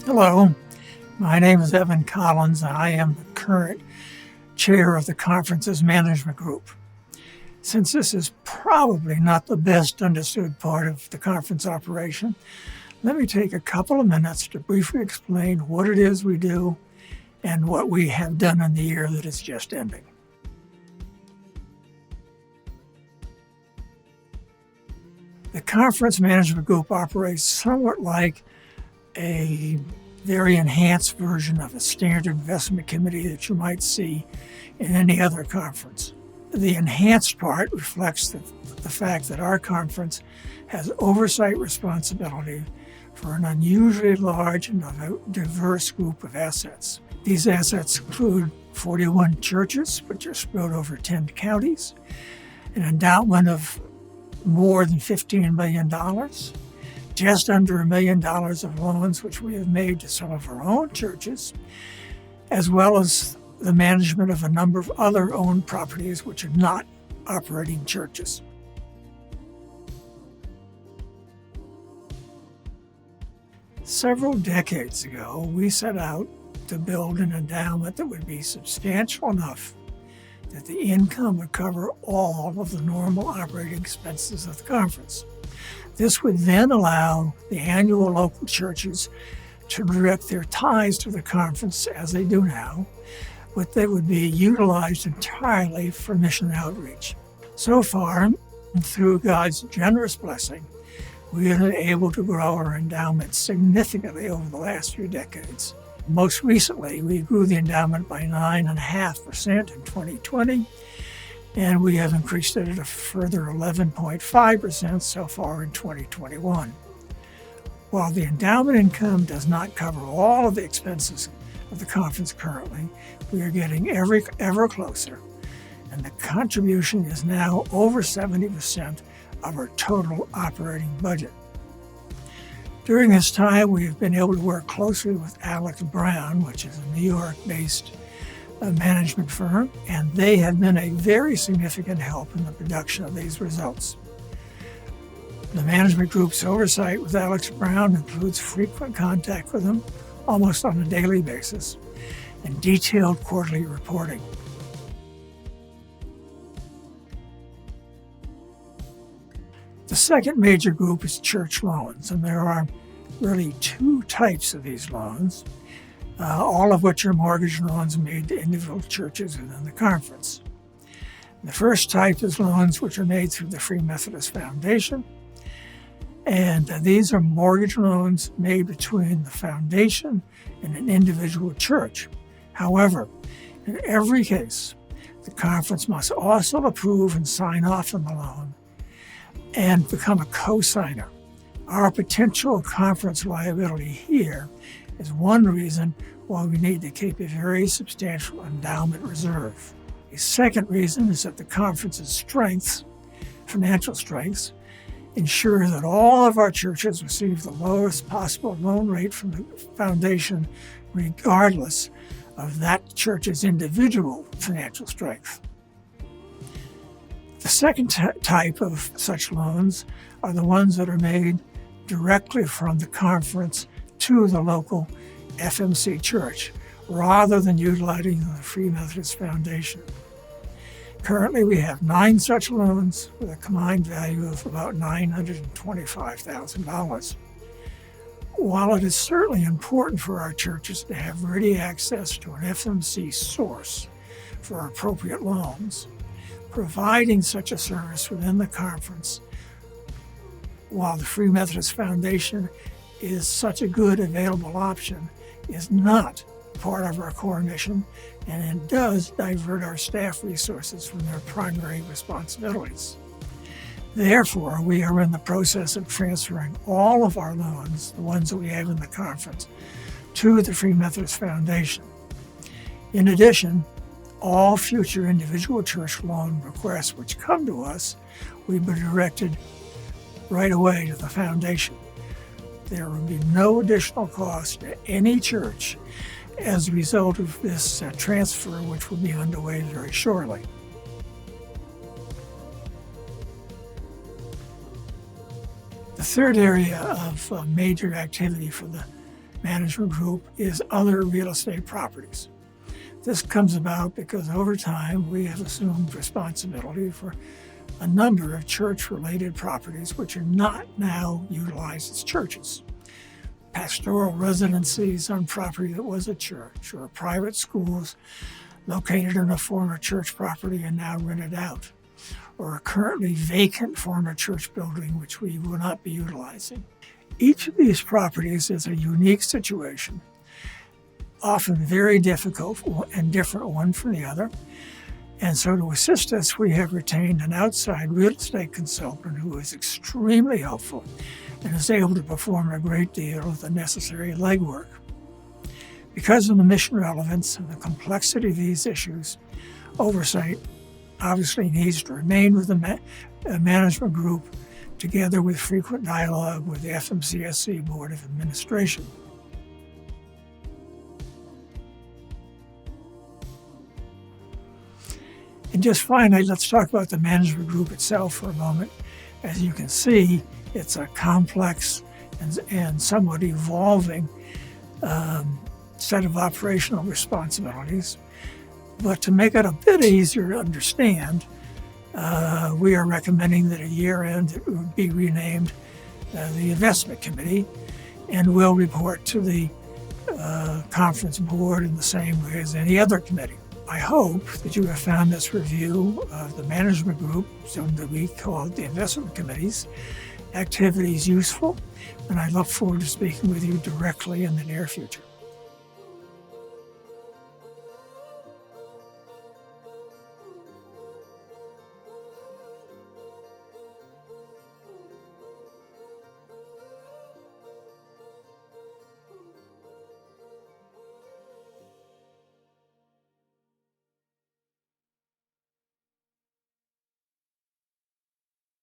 Hello, my name is Evan Collins, and I am the current chair of the conference's management group. Since this is probably not the best understood part of the conference operation, let me take a couple of minutes to briefly explain what it is we do and what we have done in the year that is just ending. The conference management group operates somewhat like a very enhanced version of a standard investment committee that you might see in any other conference. The enhanced part reflects the fact that our conference has oversight responsibility for an unusually large and diverse group of assets. These assets include 41 churches, which are spread over 10 counties, an endowment of more than $15 million, just under $1 million of loans which we have made to some of our own churches, as well as the management of a number of other owned properties which are not operating churches. Several decades ago, we set out to build an endowment that would be substantial enough that the income would cover all of the normal operating expenses of the conference. This would then allow the annual local churches to direct their tithes to the conference as they do now, but they would be utilized entirely for mission outreach. So far, through God's generous blessing, we have been able to grow our endowment significantly over the last few decades. Most recently, we grew the endowment by 9.5% in 2020, and we have increased it at a further 11.5% so far in 2021. While the endowment income does not cover all of the expenses of the conference currently, we are getting ever closer, and the contribution is now over 70% of our total operating budget. During this time, we have been able to work closely with Alex Brown, which is a New York-based management firm, and they have been a very significant help in the production of these results. The management group's oversight with Alex Brown includes frequent contact with him, almost on a daily basis, and detailed quarterly reporting. The second major group is church loans, and there are really two types of these loans, all of which are mortgage loans made to individual churches within the conference. The first type is loans which are made through the Free Methodist Foundation, and these are mortgage loans made between the foundation and an individual church. However, in every case, the conference must also approve and sign off on the loan and become a co-signer. Our potential conference liability here is one reason why we need to keep a very substantial endowment reserve. A second reason is that the conference's strengths, financial strengths, ensure that all of our churches receive the lowest possible loan rate from the foundation, regardless of that church's individual financial strength. The second type of such loans are the ones that are made directly from the conference to the local FMC church, rather than utilizing the Free Methodist Foundation. Currently, we have 9 such loans with a combined value of about $925,000. While it is certainly important for our churches to have ready access to an FMC source for appropriate loans, providing such a service within the conference, while the Free Methodist Foundation is such a good available option, is not part of our core mission, and it does divert our staff resources from their primary responsibilities. Therefore, we are in the process of transferring all of our loans, the ones that we have in the conference, to the Free Methodist Foundation. In addition, all future individual church loan requests which come to us will be directed right away to the foundation. There will be no additional cost to any church as a result of this transfer, which will be underway very shortly. The third area of major activity for the management group is other real estate properties. This comes about because over time we have assumed responsibility for a number of church-related properties which are not now utilized as churches. Pastoral residencies on property that was a church, or private schools located on a former church property and now rented out, or a currently vacant former church building which we will not be utilizing. Each of these properties is a unique situation, often very difficult and different one from the other. And so to assist us, we have retained an outside real estate consultant who is extremely helpful and is able to perform a great deal of the necessary legwork. Because of the mission relevance and the complexity of these issues, oversight obviously needs to remain with the management group, together with frequent dialogue with the FMCSC Board of Administration. And just finally, let's talk about the management group itself for a moment. As you can see, it's a complex and somewhat evolving set of operational responsibilities. But to make it a bit easier to understand, we are recommending that at year-end it would be renamed the Investment Committee and will report to the Conference Board in the same way as any other committee. I hope that you have found this review of the management group, soon to be called the Investment Committee's, activities useful, and I look forward to speaking with you directly in the near future.